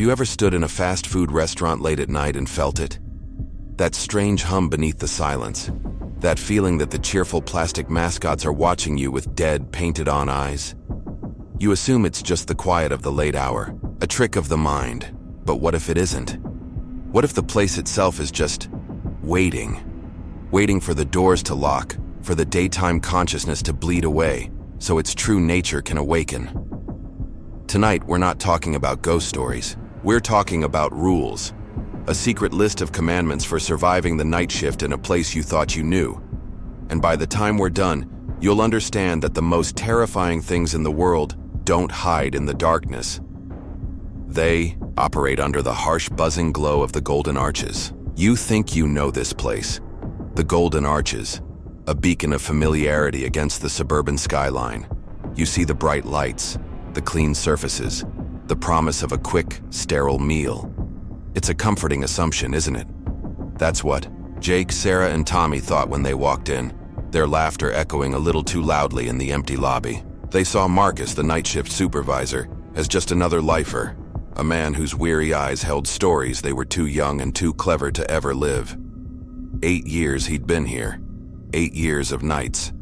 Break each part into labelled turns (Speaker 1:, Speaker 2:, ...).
Speaker 1: you ever stood in a fast food restaurant late at night and felt it? That strange hum beneath the silence. That feeling that the cheerful plastic mascots are watching you with dead, painted-on eyes. You assume it's just the quiet of the late hour, a trick of the mind. But what if it isn't? What if the place itself is just waiting? Waiting for the doors to lock, for the daytime consciousness to bleed away, so its true nature can awaken. Tonight, we're not talking about ghost stories. We're talking about rules. A secret list of commandments for surviving the night shift in a place you thought you knew. And by the time we're done, you'll understand that the most terrifying things in the world don't hide in the darkness. They operate under the harsh buzzing glow of the Golden Arches. You think you know this place. The Golden Arches, a beacon of familiarity against the suburban skyline. You see the bright lights, the clean surfaces, the promise of a quick, sterile meal. It's a comforting assumption, isn't it? That's what Jake, Sarah, and Tommy thought when they walked in, their laughter echoing a little too loudly in the empty lobby. They saw Marcus, the night shift supervisor, as just another lifer, a man whose weary eyes held stories they were too young and too clever to ever live. 8 years he'd been here. 8 years of nights.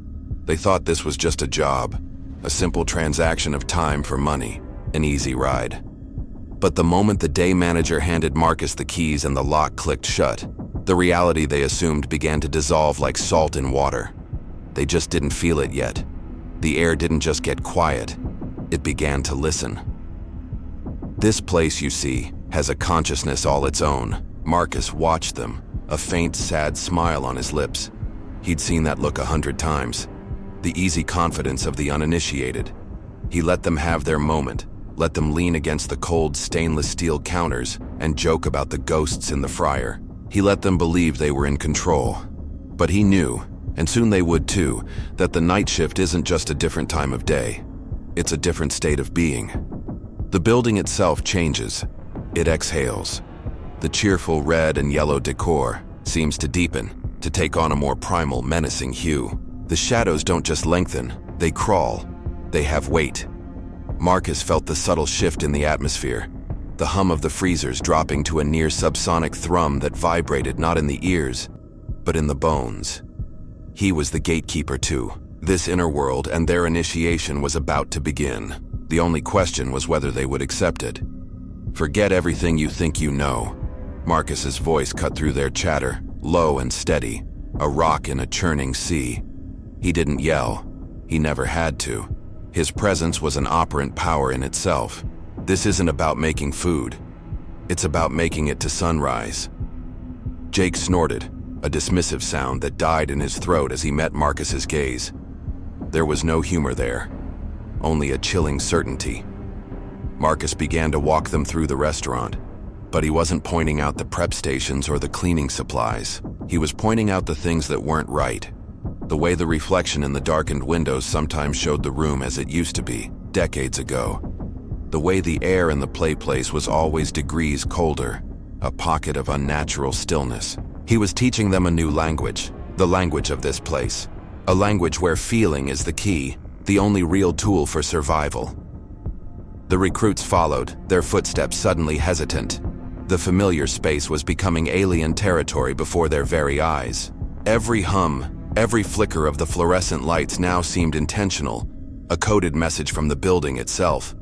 Speaker 1: They thought this was just a job, a simple transaction of time for money, an easy ride. But the moment the day manager handed Marcus the keys and the lock clicked shut, the reality they assumed began to dissolve like salt in water. They just didn't feel it yet. The air didn't just get quiet, it began to listen. This place, you see, has a consciousness all its own. Marcus watched them, a faint, sad smile on his lips. He'd seen that look 100 times. The easy confidence of the uninitiated. He let them have their moment, let them lean against the cold stainless steel counters and joke about the ghosts in the fryer. He let them believe they were in control. But he knew, and soon they would too, that the night shift isn't just a different time of day. It's a different state of being. The building itself changes. It exhales. The cheerful red and yellow decor seems to deepen, to take on a more primal, menacing hue. The shadows don't just lengthen, they crawl. They have weight. Marcus felt the subtle shift in the atmosphere, the hum of the freezers dropping to a near subsonic thrum that vibrated not in the ears, but in the bones. He was the gatekeeper too. This inner world and their initiation was about to begin. The only question was whether they would accept it. Forget everything you think you know. Marcus's voice cut through their chatter, low and steady, a rock in a churning sea. He didn't yell. He never had to. His presence was an operant power in itself. This isn't about making food. It's about making it to sunrise. Jake snorted, a dismissive sound that died in his throat as he met Marcus's gaze. There was no humor there, only a chilling certainty. Marcus began to walk them through the restaurant, but he wasn't pointing out the prep stations or the cleaning supplies. He was pointing out the things that weren't right. The way the reflection in the darkened windows sometimes showed the room as it used to be, decades ago. The way the air in the play place was always degrees colder, a pocket of unnatural stillness. He was teaching them a new language, the language of this place. A language where feeling is the key, the only real tool for survival. The recruits followed, their footsteps suddenly hesitant. The familiar space was becoming alien territory before their very eyes. Every hum, every flicker of the fluorescent lights now seemed intentional, a coded message from the building itself.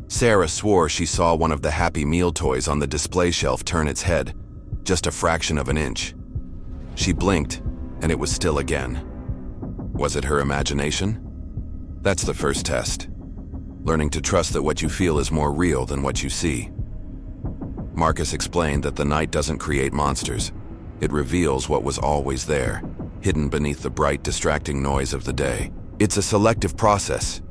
Speaker 1: Sarah swore she saw one of the Happy Meal toys on the display shelf turn its head, just a fraction of an inch. She blinked, and it was still again. Was it her imagination? That's the first test. Learning to trust that what you feel is more real than what you see. Marcus explained that the night doesn't create monsters. It reveals what was always there, hidden beneath the bright, distracting noise of the day. It's a selective process.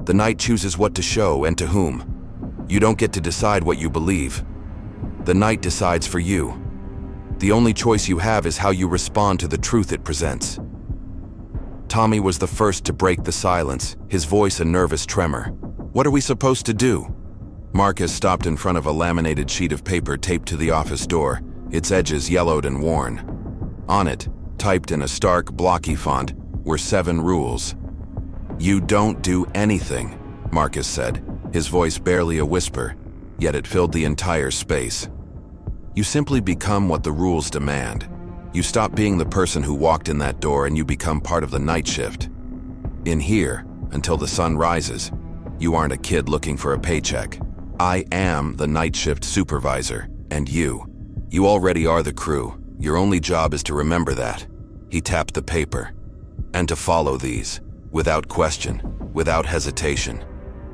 Speaker 1: The night chooses what to show and to whom. You don't get to decide what you believe. The night decides for you. The only choice you have is how you respond to the truth it presents. Tommy was the first to break the silence, his voice a nervous tremor. What are we supposed to do? Marcus stopped in front of a laminated sheet of paper taped to the office door, its edges yellowed and worn. On it, typed in a stark, blocky font, were 7 rules. "You don't do anything," Marcus said, his voice barely a whisper. yet it filled the entire space. You simply become what the rules demand. You stop being the person who walked in that door and you become part of the night shift. In here, until the sun rises, you aren't a kid looking for a paycheck. I am the night shift supervisor, and you already are the crew. Your only job is to remember that. He tapped the paper. And to follow these, without question, without hesitation.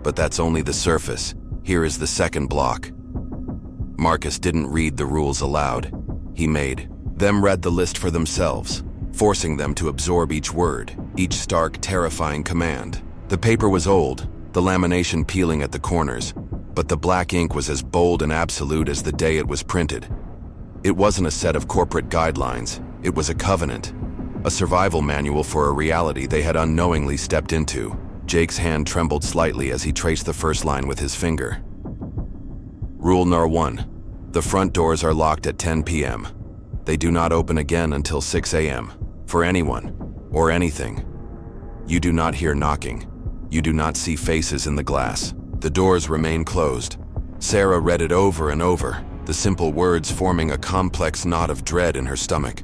Speaker 1: But that's only the surface. Here is the second block. Marcus didn't read the rules aloud. He made them read the list for themselves, forcing them to absorb each word, each stark, terrifying command. The paper was old, the lamination peeling at the corners, but the black ink was as bold and absolute as the day it was printed. It wasn't a set of corporate guidelines, it was a covenant, a survival manual for a reality they had unknowingly stepped into. Jake's hand trembled slightly as he traced the first line with his finger. Rule No. 1. The front doors are locked at 10 p.m. They do not open again until 6 a.m. for anyone or anything. You do not hear knocking. You do not see faces in the glass. The doors remain closed. Sarah read it over and over, the simple words forming a complex knot of dread in her stomach.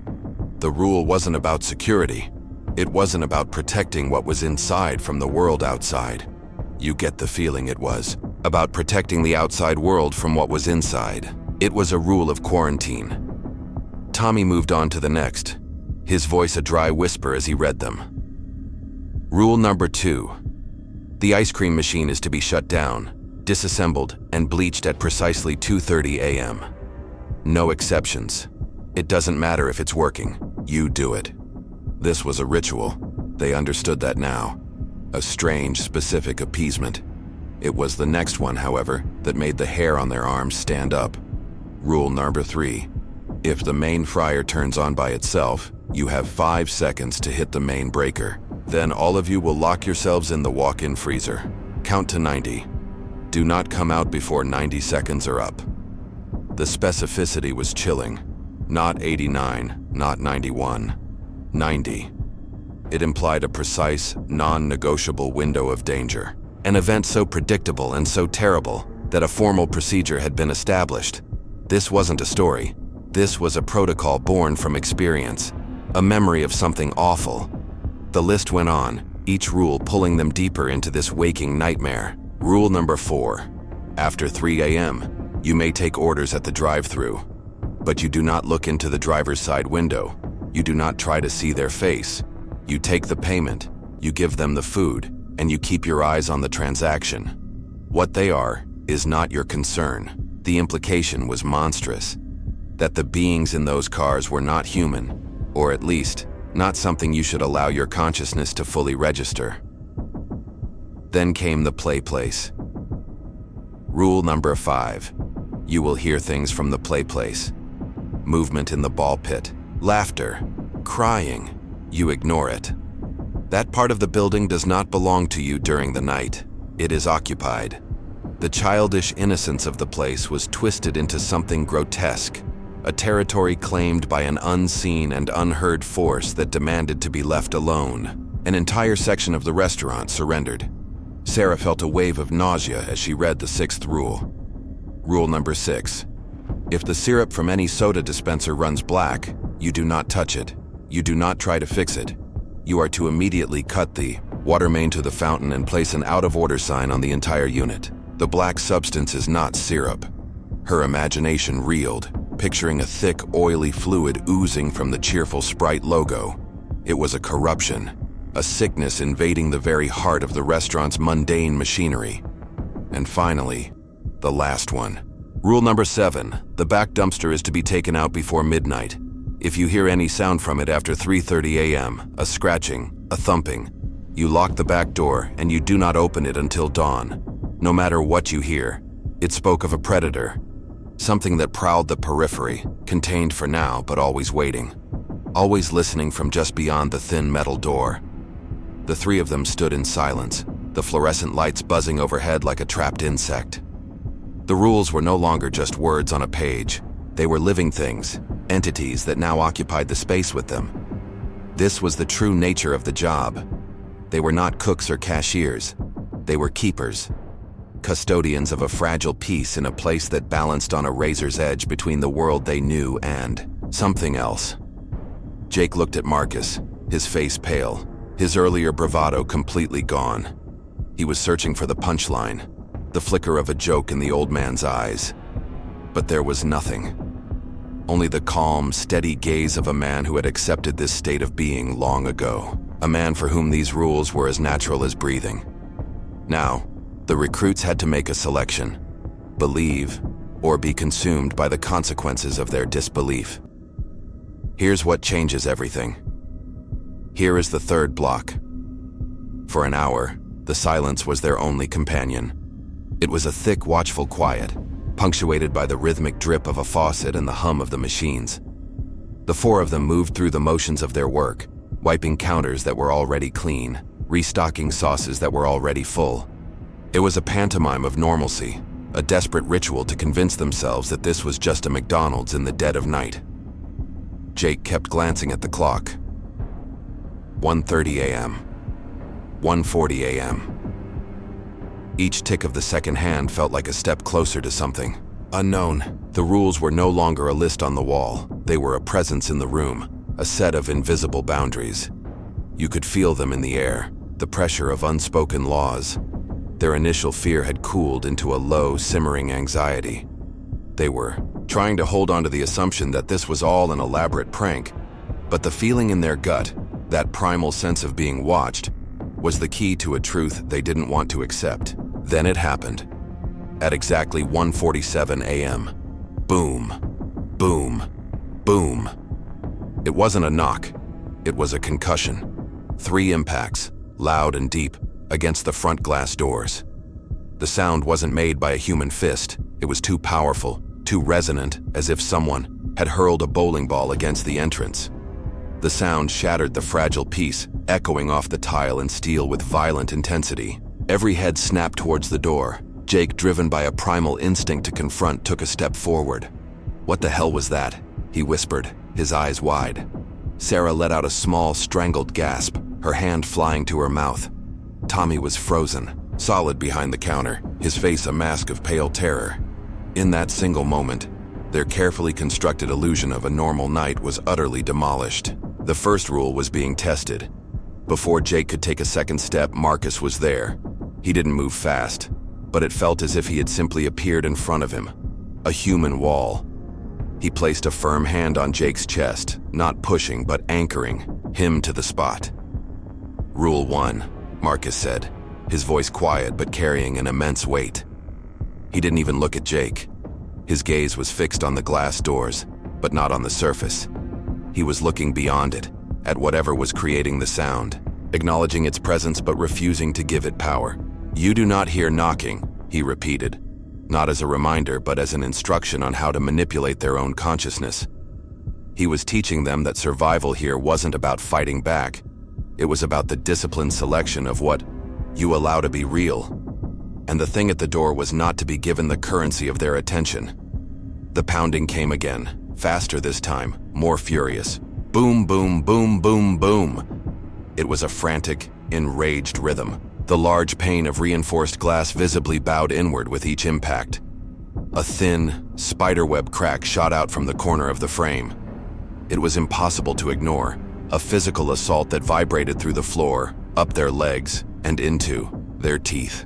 Speaker 1: The rule wasn't about security. It wasn't about protecting what was inside from the world outside. You get the feeling it was about protecting the outside world from what was inside. It was a rule of quarantine. Tommy moved on to the next, his voice a dry whisper as he read them. Rule number 2. The ice cream machine is to be shut down, disassembled, and bleached at precisely 2:30 a.m. No exceptions. It doesn't matter if it's working. You do it. This was a ritual. They understood that now. A strange, specific appeasement. It was the next one, however, that made the hair on their arms stand up. Rule number 3. If the main fryer turns on by itself, you have 5 seconds to hit the main breaker. Then all of you will lock yourselves in the walk-in freezer. Count to 90. Do not come out before 90 seconds are up. The specificity was chilling. Not 89, not 91. 90. It implied a precise, non-negotiable window of danger. An event so predictable and so terrible that a formal procedure had been established. This wasn't a story. This was a protocol born from experience, a memory of something awful. The list went on, each rule pulling them deeper into this waking nightmare. Rule number 4. After 3 a.m., you may take orders at the drive-thru, but you do not look into the driver's side window. You do not try to see their face. You take the payment, you give them the food, and you keep your eyes on the transaction. What they are is not your concern. The implication was monstrous, that the beings in those cars were not human, or at least, not something you should allow your consciousness to fully register. Then came the play place. Rule number 5. You will hear things from the play place. Movement in the ball pit, laughter, crying. You ignore it. That part of the building does not belong to you during the night. It is occupied. The childish innocence of the place was twisted into something grotesque, a territory claimed by an unseen and unheard force that demanded to be left alone. An entire section of the restaurant surrendered. Sarah felt a wave of nausea as she read the 6th rule. Rule number 6. If the syrup from any soda dispenser runs black, you do not touch it. You do not try to fix it. You are to immediately cut the water main to the fountain and place an out-of-order sign on the entire unit. The black substance is not syrup. Her imagination reeled, picturing a thick, oily fluid oozing from the cheerful Sprite logo. It was a corruption, a sickness invading the very heart of the restaurant's mundane machinery. And finally, the last one. Rule number 7. The back dumpster is to be taken out before midnight. If you hear any sound from it after 3:30 a.m., a scratching, a thumping, you lock the back door and you do not open it until dawn. No matter what you hear, it spoke of a predator, something that prowled the periphery, contained for now but always waiting, always listening from just beyond the thin metal door. The 3 of them stood in silence, the fluorescent lights buzzing overhead like a trapped insect. The rules were no longer just words on a page. They were living things, entities that now occupied the space with them. This was the true nature of the job. They were not cooks or cashiers. They were keepers. custodians of a fragile peace in a place that balanced on a razor's edge between the world they knew and something else. Jake looked at Marcus, his face pale, his earlier bravado completely gone. He was searching for the punchline, the flicker of a joke in the old man's eyes. But there was nothing. Only the calm, steady gaze of a man who had accepted this state of being long ago. A man for whom these rules were as natural as breathing. Now, the recruits had to make a selection: believe or be consumed by the consequences of their disbelief. Here's what changes everything. Here is the third block. For an hour, the silence was their only companion. It was a thick, watchful quiet, punctuated by the rhythmic drip of a faucet and the hum of the machines. The four of them moved through the motions of their work, wiping counters that were already clean, restocking sauces that were already full. It was a pantomime of normalcy, a desperate ritual to convince themselves that this was just a McDonald's in the dead of night. Jake kept glancing at the clock. 1:30 a.m. 1:40 a.m. Each tick of the second hand felt like a step closer to something unknown. The rules were no longer a list on the wall. They were a presence in the room, a set of invisible boundaries. You could feel them in the air, the pressure of unspoken laws. Their initial fear had cooled into a low, simmering anxiety. They were trying to hold on to the assumption that this was all an elaborate prank, but the feeling in their gut, that primal sense of being watched, was the key to a truth they didn't want to accept. Then it happened. At exactly 1:47 a.m. Boom, boom, boom. It wasn't a knock. It was a concussion. 3 impacts, loud and deep, against the front glass doors. The sound wasn't made by a human fist. It was too powerful, too resonant, as if someone had hurled a bowling ball against the entrance. The sound shattered the fragile piece, echoing off the tile and steel with violent intensity. Every head snapped towards the door. Jake, driven by a primal instinct to confront, took a step forward. "What the hell was that?" he whispered, his eyes wide. Sarah let out a small, strangled gasp, her hand flying to her mouth. Tommy was frozen, solid behind the counter, his face a mask of pale terror. In that single moment, their carefully constructed illusion of a normal night was utterly demolished. The first rule was being tested. Before Jake could take a second step, Marcus was there. He didn't move fast, but it felt as if he had simply appeared in front of him. A human wall. He placed a firm hand on Jake's chest, not pushing but anchoring him to the spot. "Rule 1, Marcus said, his voice quiet but carrying an immense weight. He didn't even look at Jake. His gaze was fixed on the glass doors, but not on the surface. He was looking beyond it, at whatever was creating the sound, acknowledging its presence but refusing to give it power. "You do not hear knocking," he repeated, not as a reminder but as an instruction on how to manipulate their own consciousness. He was teaching them that survival here wasn't about fighting back. It was about the disciplined selection of what you allow to be real. And the thing at the door was not to be given the currency of their attention. The pounding came again, faster this time, more furious. Boom, boom, boom, boom, boom. It was a frantic, enraged rhythm. The large pane of reinforced glass visibly bowed inward with each impact. A thin, spiderweb crack shot out from the corner of the frame. It was impossible to ignore. A physical assault that vibrated through the floor, up their legs, and into their teeth.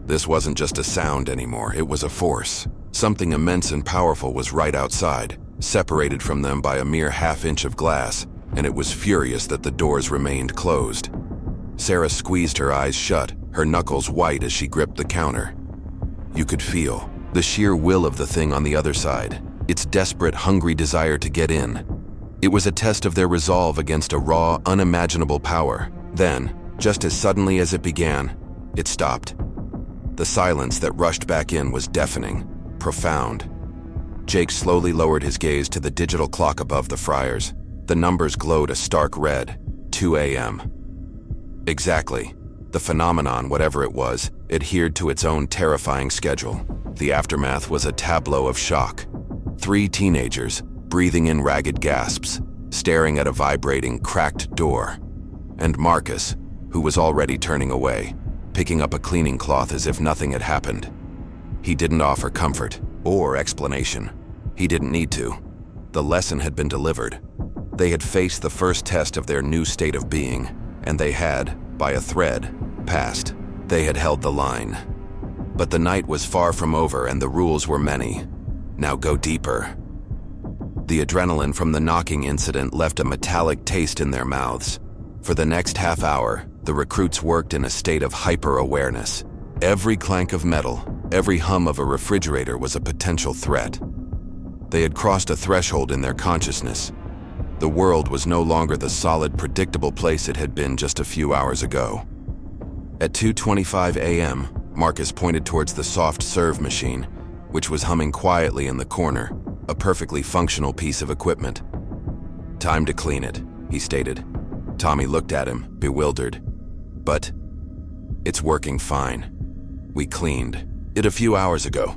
Speaker 1: This wasn't just a sound anymore, it was a force. Something immense and powerful was right outside, separated from them by a mere half-inch of glass, and it was furious that the doors remained closed. Sarah squeezed her eyes shut, her knuckles white as she gripped the counter. You could feel the sheer will of the thing on the other side, its desperate, hungry desire to get in. It was a test of their resolve against a raw, unimaginable power. Then, just as suddenly as it began, it stopped. The silence that rushed back in was deafening, profound. Jake slowly lowered his gaze to the digital clock above the Friars. The numbers glowed a stark red. 2 a.m. Exactly. The phenomenon, whatever it was, adhered to its own terrifying schedule. The aftermath was a tableau of shock. 3 teenagers, breathing in ragged gasps, staring at a vibrating, cracked door. And Marcus, who was already turning away, picking up a cleaning cloth as if nothing had happened. He didn't offer comfort or explanation. He didn't need to. The lesson had been delivered. They had faced the first test of their new state of being, and they had, by a thread, passed. They had held the line. But the night was far from over and the rules were many. Now go deeper. The adrenaline from the knocking incident left a metallic taste in their mouths. For the next half hour, the recruits worked in a state of hyper-awareness. Every clank of metal, every hum of a refrigerator was a potential threat. They had crossed a threshold in their consciousness. The world was no longer the solid, predictable place it had been just a few hours ago. At 2:25 a.m., Marcus pointed towards the soft serve machine, which was humming quietly in the corner, a perfectly functional piece of equipment. "Time to clean it," he stated. Tommy looked at him, bewildered. "But it's working fine. We cleaned it a few hours ago."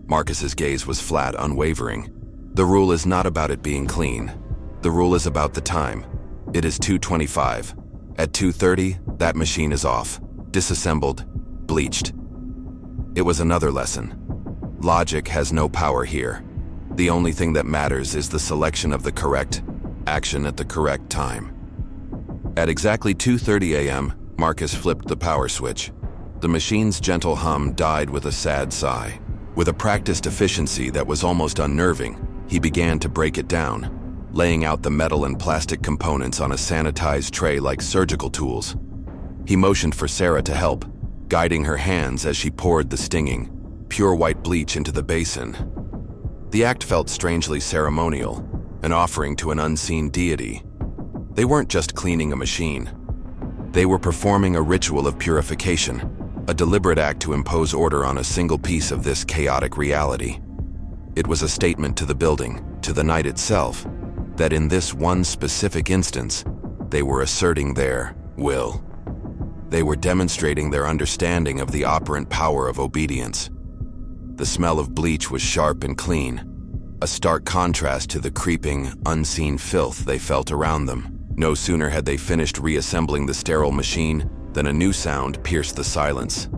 Speaker 1: Marcus's gaze was flat, unwavering. "The rule is not about it being clean. The rule is about the time. It is 2:25. At 2:30, that machine is off, disassembled, bleached." It was another lesson. Logic has no power here. The only thing that matters is the selection of the correct action at the correct time. At exactly 2:30 a.m., Marcus flipped the power switch. The machine's gentle hum died with a sad sigh. With a practiced efficiency that was almost unnerving, he began to break it down, laying out the metal and plastic components on a sanitized tray like surgical tools. He motioned for Sarah to help, guiding her hands as she poured the stinging, pure white bleach into the basin. The act felt strangely ceremonial, an offering to an unseen deity. They weren't just cleaning a machine. They were performing a ritual of purification, a deliberate act to impose order on a single piece of this chaotic reality. It was a statement to the building, to the night itself, that in this one specific instance, they were asserting their will. They were demonstrating their understanding of the operant power of obedience. The smell of bleach was sharp and clean, a stark contrast to the creeping, unseen filth they felt around them. No sooner had they finished reassembling the sterile machine than a new sound pierced the silence.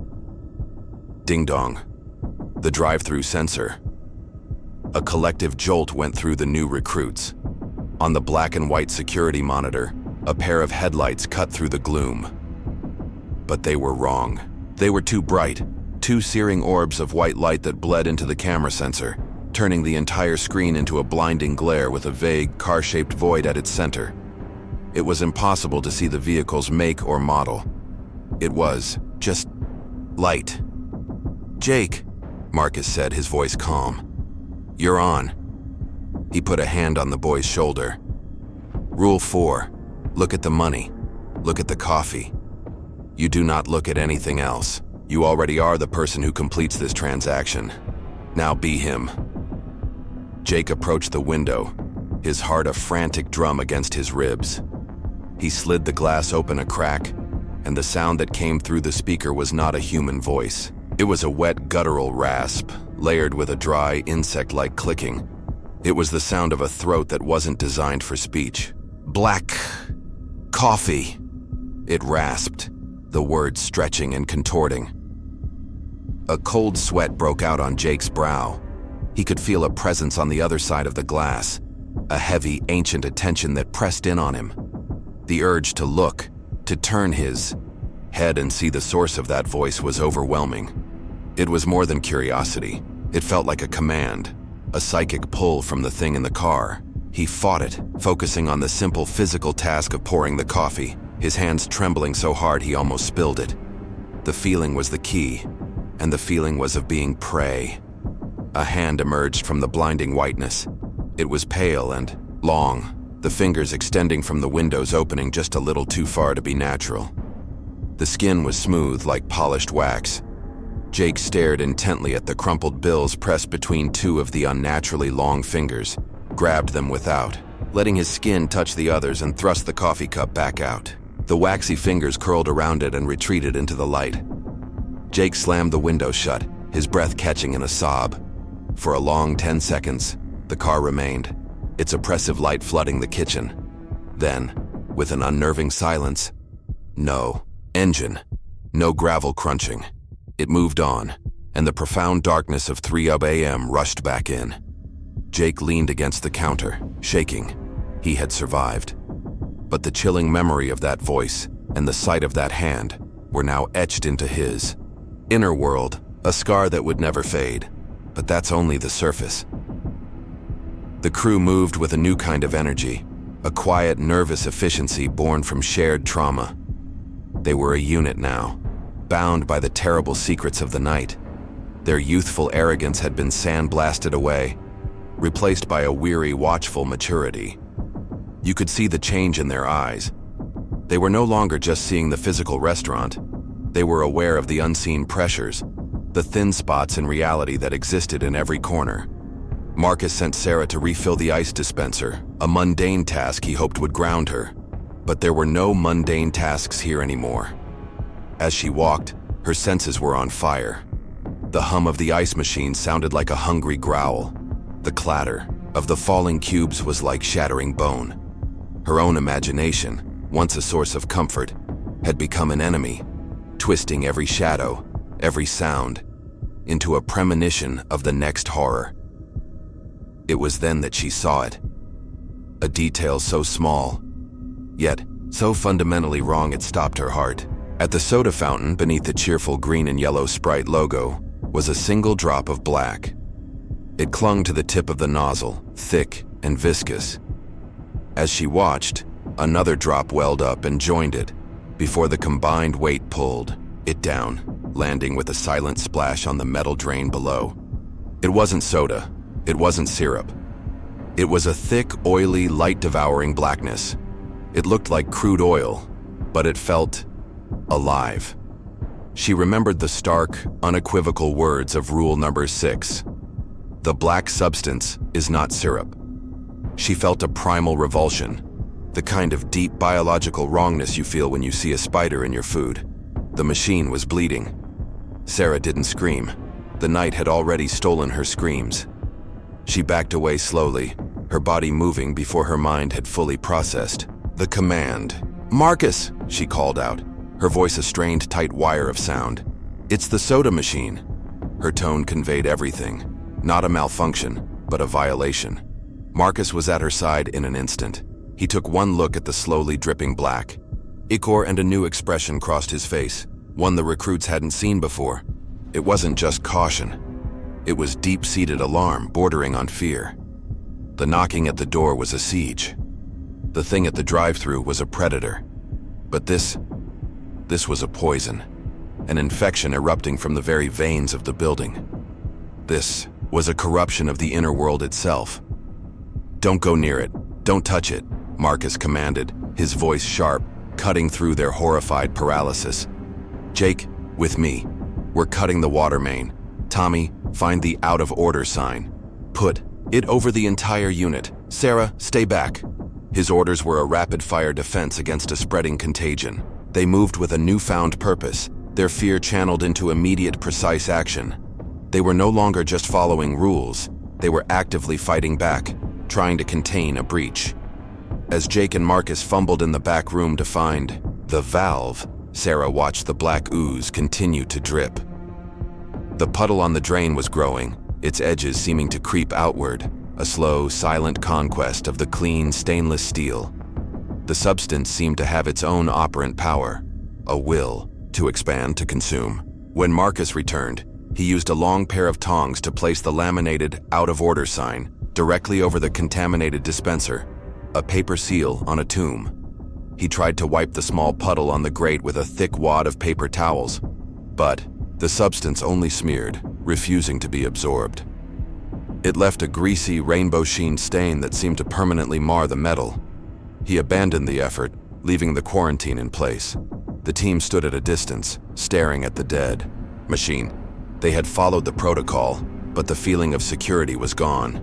Speaker 1: Ding-dong. The drive-through sensor. A collective jolt went through the new recruits. On the black and white security monitor, a pair of headlights cut through the gloom. But they were wrong. They were too bright, two searing orbs of white light that bled into the camera sensor, turning the entire screen into a blinding glare with a vague, car-shaped void at its center. It was impossible to see the vehicle's make or model. It was just light. "Jake," Marcus said, his voice calm. "You're on." He put a hand on the boy's shoulder. "Rule 4, look at the money. Look at the coffee. You do not look at anything else. You already are the person who completes this transaction. Now be him." Jake approached the window, his heart a frantic drum against his ribs. He slid the glass open a crack, and the sound that came through the speaker was not a human voice. It was a wet, guttural rasp, layered with a dry, insect-like clicking. It was the sound of a throat that wasn't designed for speech. "Black coffee," it rasped, the words stretching and contorting. A cold sweat broke out on Jake's brow. He could feel a presence on the other side of the glass, a heavy, ancient attention that pressed in on him. The urge to look, to turn his head and see the source of that voice was overwhelming. It was more than curiosity. It felt like a command, a psychic pull from the thing in the car. He fought it, focusing on the simple physical task of pouring the coffee, his hands trembling so hard he almost spilled it. The feeling was the key, and the feeling was of being prey. A hand emerged from the blinding whiteness. It was pale and long, the fingers extending from the windows opening just a little too far to be natural. The skin was smooth like polished wax. Jake stared intently at the crumpled bills pressed between two of the unnaturally long fingers, grabbed them without, letting his skin touch the others and thrust the coffee cup back out. The waxy fingers curled around it and retreated into the light. Jake slammed the window shut, his breath catching in a sob. For a long 10 seconds, the car remained, its oppressive light flooding the kitchen. Then, with an unnerving silence, "No. Engine." No gravel crunching. It moved on, and the profound darkness of 3 a.m. rushed back in. Jake leaned against the counter, shaking. He had survived. But the chilling memory of that voice and the sight of that hand were now etched into his inner world, a scar that would never fade. But that's only the surface. The crew moved with a new kind of energy, a quiet, nervous efficiency born from shared trauma. They were a unit now, bound by the terrible secrets of the night. Their youthful arrogance had been sandblasted away, replaced by a weary, watchful maturity. You could see the change in their eyes. They were no longer just seeing the physical restaurant. They were aware of the unseen pressures, the thin spots in reality that existed in every corner. Marcus sent Sarah to refill the ice dispenser, a mundane task he hoped would ground her. But there were no mundane tasks here anymore. As she walked, her senses were on fire. The hum of the ice machine sounded like a hungry growl. The clatter of the falling cubes was like shattering bone. Her own imagination, once a source of comfort, had become an enemy, twisting every shadow, every sound, into a premonition of the next horror. It was then that she saw it. A detail so small, yet so fundamentally wrong it stopped her heart. At the soda fountain beneath the cheerful green and yellow Sprite logo was a single drop of black. It clung to the tip of the nozzle, thick and viscous. As she watched, another drop welled up and joined it, before the combined weight pulled it down, landing with a silent splash on the metal drain below. It wasn't soda. It wasn't syrup. It was a thick, oily, light-devouring blackness. It looked like crude oil, but it felt alive. She remembered the stark, unequivocal words of rule number 6. The black substance is not syrup. She felt a primal revulsion, the kind of deep biological wrongness you feel when you see a spider in your food. The machine was bleeding. Sarah didn't scream. The night had already stolen her screams. She backed away slowly, her body moving before her mind had fully processed the command. "Marcus!" she called out, her voice a strained, tight wire of sound. "It's the soda machine." Her tone conveyed everything. Not a malfunction, but a violation. Marcus was at her side in an instant. He took one look at the slowly dripping black. Ichor and a new expression crossed his face, one the recruits hadn't seen before. It wasn't just caution. It was deep-seated alarm, bordering on fear. The knocking at the door was a siege. The thing at the drive-thru was a predator. But this was a poison, an infection erupting from the very veins of the building. This was a corruption of the inner world itself. "Don't go near it. Don't touch it," Marcus commanded, his voice sharp, cutting through their horrified paralysis. "Jake, with me. We're cutting the water main. Tommy, find the out-of-order sign. Put it over the entire unit. Sarah, stay back." His orders were a rapid-fire defense against a spreading contagion. They moved with a newfound purpose, their fear channeled into immediate, precise action. They were no longer just following rules. They were actively fighting back, trying to contain a breach. As Jake and Marcus fumbled in the back room to find the valve, Sarah watched the black ooze continue to drip. The puddle on the drain was growing, its edges seeming to creep outward, a slow, silent conquest of the clean, stainless steel. The substance seemed to have its own operant power, a will to expand, to consume. When Marcus returned, he used a long pair of tongs to place the laminated out-of-order sign directly over the contaminated dispenser, a paper seal on a tomb. He tried to wipe the small puddle on the grate with a thick wad of paper towels, but the substance only smeared, refusing to be absorbed. It left a greasy, rainbow-sheen stain that seemed to permanently mar the metal. He abandoned the effort, leaving the quarantine in place. The team stood at a distance, staring at the dead machine. They had followed the protocol, but the feeling of security was gone.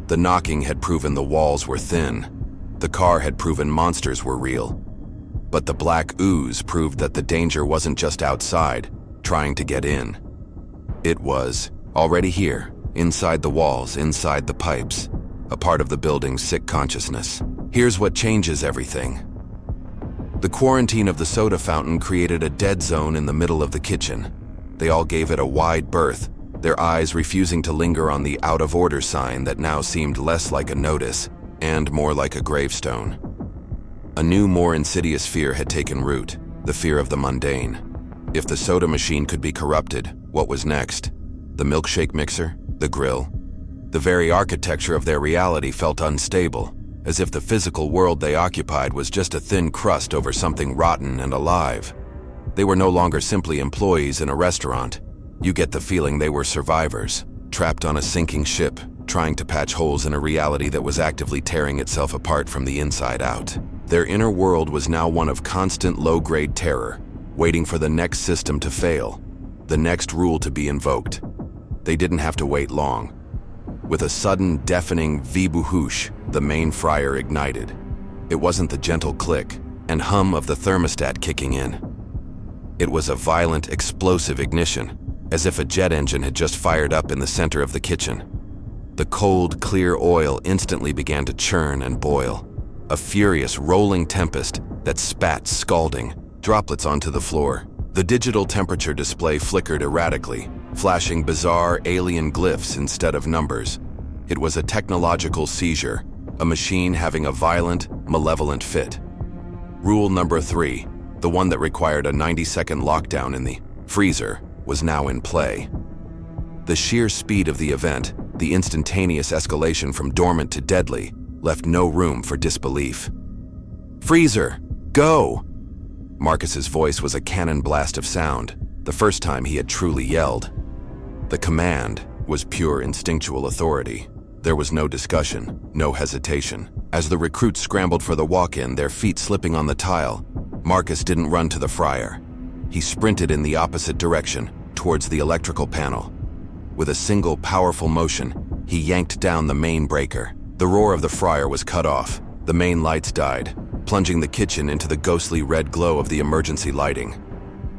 Speaker 1: The knocking had proven the walls were thin. The car had proven monsters were real. But the black ooze proved that the danger wasn't just outside, trying to get in. It was already here, inside the walls, inside the pipes, a part of the building's sick consciousness. Here's what changes everything. The quarantine of the soda fountain created a dead zone in the middle of the kitchen. They all gave it a wide berth, their eyes refusing to linger on the out-of-order sign that now seemed less like a notice and more like a gravestone. A new, more insidious fear had taken root, the fear of the mundane. If the soda machine could be corrupted, what was next? The milkshake mixer? The grill? The very architecture of their reality felt unstable, as if the physical world they occupied was just a thin crust over something rotten and alive. They were no longer simply employees in a restaurant. You get the feeling they were survivors, trapped on a sinking ship, trying to patch holes in a reality that was actively tearing itself apart from the inside out. Their inner world was now one of constant low-grade terror, waiting for the next system to fail, the next rule to be invoked. They didn't have to wait long. With a sudden, deafening vibuhush, the main fryer ignited. It wasn't the gentle click and hum of the thermostat kicking in. It was a violent, explosive ignition, as if a jet engine had just fired up in the center of the kitchen. The cold, clear oil instantly began to churn and boil, a furious, rolling tempest that spat, scalding, droplets onto the floor. The digital temperature display flickered erratically, flashing bizarre alien glyphs instead of numbers. It was a technological seizure, a machine having a violent, malevolent fit. Rule number 3, the one that required a 90-second lockdown in the freezer, was now in play. The sheer speed of the event, the instantaneous escalation from dormant to deadly, left no room for disbelief. "Freezer, go!" Marcus's voice was a cannon blast of sound, the first time he had truly yelled. The command was pure instinctual authority. There was no discussion, no hesitation. As the recruits scrambled for the walk-in, their feet slipping on the tile, Marcus didn't run to the fryer. He sprinted in the opposite direction, towards the electrical panel. With a single powerful motion, he yanked down the main breaker. The roar of the fryer was cut off. The main lights died, plunging the kitchen into the ghostly red glow of the emergency lighting.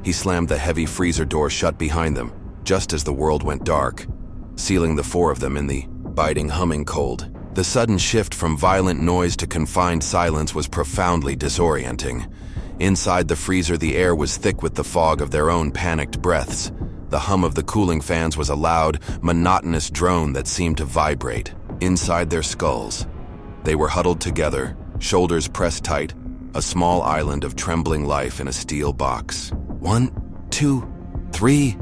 Speaker 1: He slammed the heavy freezer door shut behind them, just as the world went dark, sealing the 4 of them in the biting humming cold. The sudden shift from violent noise to confined silence was profoundly disorienting. Inside the freezer, the air was thick with the fog of their own panicked breaths. The hum of the cooling fans was a loud, monotonous drone that seemed to vibrate. Inside their skulls, they were huddled together, shoulders pressed tight, a small island of trembling life in a steel box. 1, 2, 3.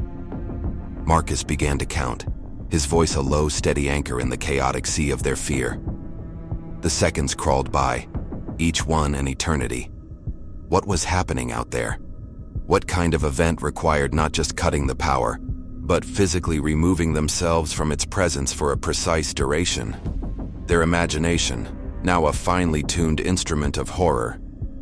Speaker 1: Marcus began to count, his voice a low, steady anchor in the chaotic sea of their fear. The seconds crawled by, each one an eternity. What was happening out there? What kind of event required not just cutting the power, but physically removing themselves from its presence for a precise duration? Their imagination, now a finely tuned instrument of horror,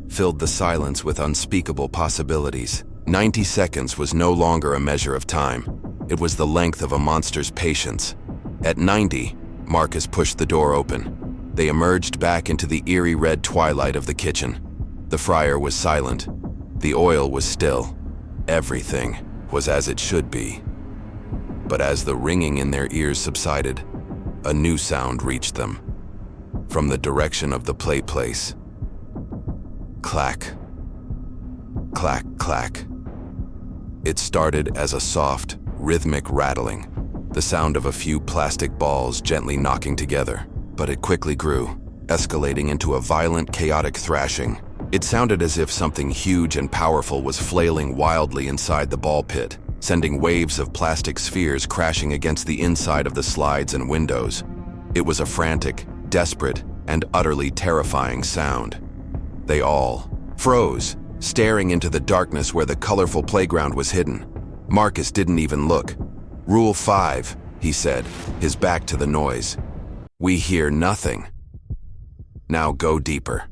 Speaker 1: filled the silence with unspeakable possibilities. 90 seconds was no longer a measure of time. It was the length of a monster's patience. At 90, Marcus pushed the door open. They emerged back into the eerie red twilight of the kitchen. The fryer was silent. The oil was still. Everything was as it should be. But as the ringing in their ears subsided, a new sound reached them. From the direction of the play place. Clack. Clack, clack. It started as a soft, rhythmic rattling, the sound of a few plastic balls gently knocking together, but it quickly grew, escalating into a violent, chaotic thrashing. It sounded as if something huge and powerful was flailing wildly inside the ball pit, sending waves of plastic spheres crashing against the inside of the slides and windows. It was a frantic, desperate, and utterly terrifying sound. They all froze, staring into the darkness where the colorful playground was hidden. Marcus didn't even look. "Rule 5, he said, his back to the noise. "We hear nothing. Now go deeper."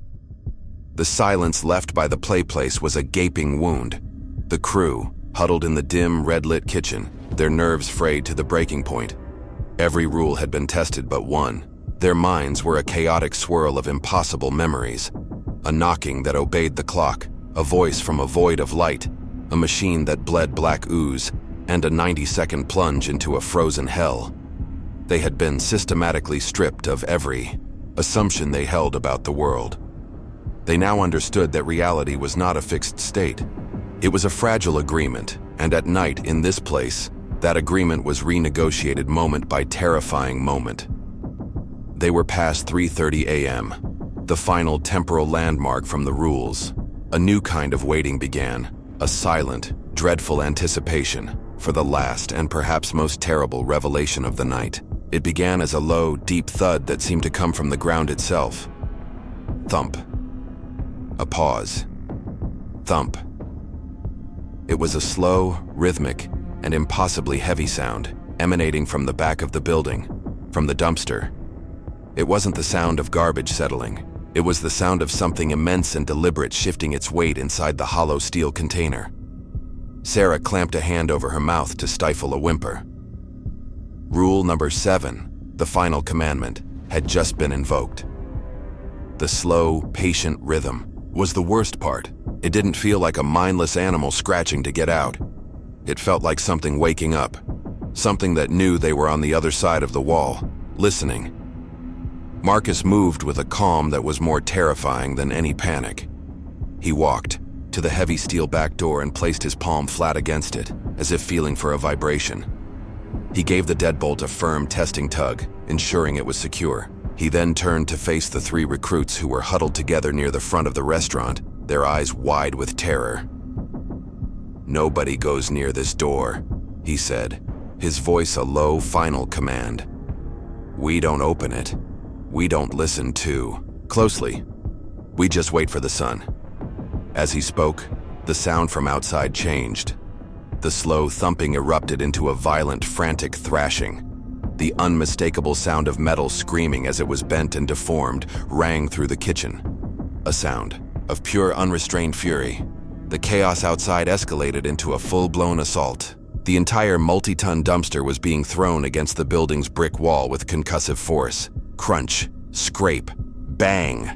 Speaker 1: The silence left by the play place was a gaping wound. The crew, huddled in the dim, red-lit kitchen, their nerves frayed to the breaking point. Every rule had been tested but one. Their minds were a chaotic swirl of impossible memories. A knocking that obeyed the clock, a voice from a void of light, a machine that bled black ooze, and a 90-second plunge into a frozen hell. They had been systematically stripped of every assumption they held about the world. They now understood that reality was not a fixed state. It was a fragile agreement, and at night in this place, that agreement was renegotiated moment by terrifying moment. They were past 3:30 a.m., the final temporal landmark from the rules. A new kind of waiting began, a silent, dreadful anticipation for the last and perhaps most terrible revelation of the night. It began as a low, deep thud that seemed to come from the ground itself. Thump. A pause. Thump. It was a slow, rhythmic, and impossibly heavy sound emanating from the back of the building, from the dumpster. It wasn't the sound of garbage settling. It was the sound of something immense and deliberate shifting its weight inside the hollow steel container. Sarah clamped a hand over her mouth to stifle a whimper. Rule number 7, the final commandment, had just been invoked. The slow, patient rhythm was the worst part. It didn't feel like a mindless animal scratching to get out. It felt like something waking up, something that knew they were on the other side of the wall, listening. Marcus moved with a calm that was more terrifying than any panic. He walked to the heavy steel back door and placed his palm flat against it, as if feeling for a vibration. He gave the deadbolt a firm testing tug, ensuring it was secure. He then turned to face the 3 recruits who were huddled together near the front of the restaurant, their eyes wide with terror. "Nobody goes near this door," he said, his voice a low, final command. "We don't open it. We don't listen too closely. We just wait for the sun." As he spoke, the sound from outside changed. The slow thumping erupted into a violent, frantic thrashing. The unmistakable sound of metal screaming as it was bent and deformed rang through the kitchen. A sound of pure, unrestrained fury. The chaos outside escalated into a full-blown assault. The entire multi-ton dumpster was being thrown against the building's brick wall with concussive force. Crunch, scrape, bang.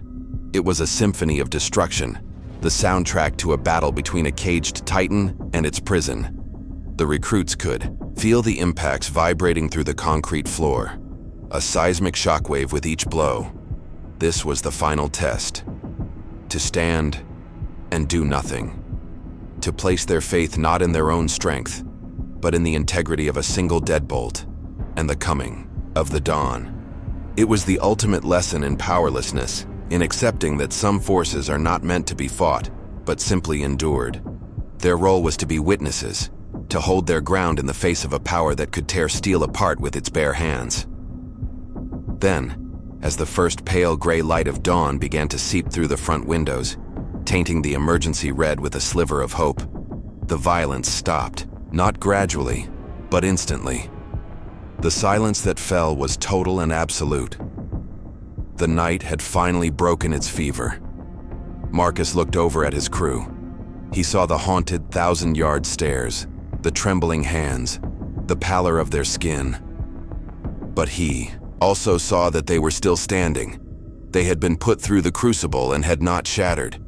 Speaker 1: It was a symphony of destruction, the soundtrack to a battle between a caged titan and its prison. The recruits could feel the impacts vibrating through the concrete floor, a seismic shockwave with each blow. This was the final test. To stand and do nothing. To place their faith not in their own strength, but in the integrity of a single deadbolt and the coming of the dawn. It was the ultimate lesson in powerlessness, in accepting that some forces are not meant to be fought, but simply endured. Their role was to be witnesses, to hold their ground in the face of a power that could tear steel apart with its bare hands. Then, as the first pale gray light of dawn began to seep through the front windows, tainting the emergency red with a sliver of hope, the violence stopped, not gradually, but instantly. The silence that fell was total and absolute. The night had finally broken its fever. Marcus looked over at his crew. He saw the haunted 1,000-yard stares, the trembling hands, the pallor of their skin. But he also saw that they were still standing. They had been put through the crucible and had not shattered.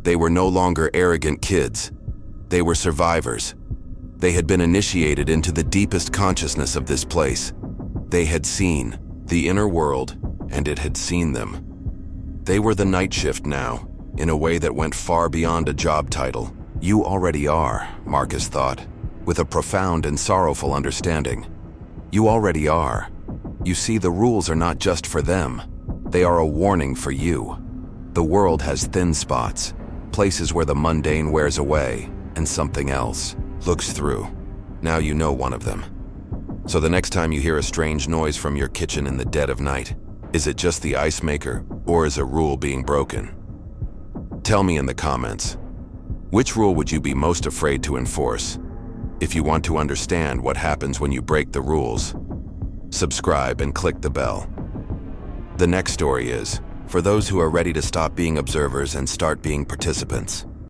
Speaker 1: They were no longer arrogant kids. They were survivors. They had been initiated into the deepest consciousness of this place. They had seen the inner world, and it had seen them. They were the Nightshift now, in a way that went far beyond a job title. You already are, Marcus thought, with a profound and sorrowful understanding. You already are. You see, the rules are not just for them. They are a warning for you. The world has thin spots, places where the mundane wears away, and something else looks through. Now you know one of them. So the next time you hear a strange noise from your kitchen in the dead of night, is it just the ice maker, or is a rule being broken? Tell me in the comments. Which rule would you be most afraid to enforce? If you want to understand what happens when you break the rules, subscribe and click the bell. The next story is for those who are ready to stop being observers and start being participants.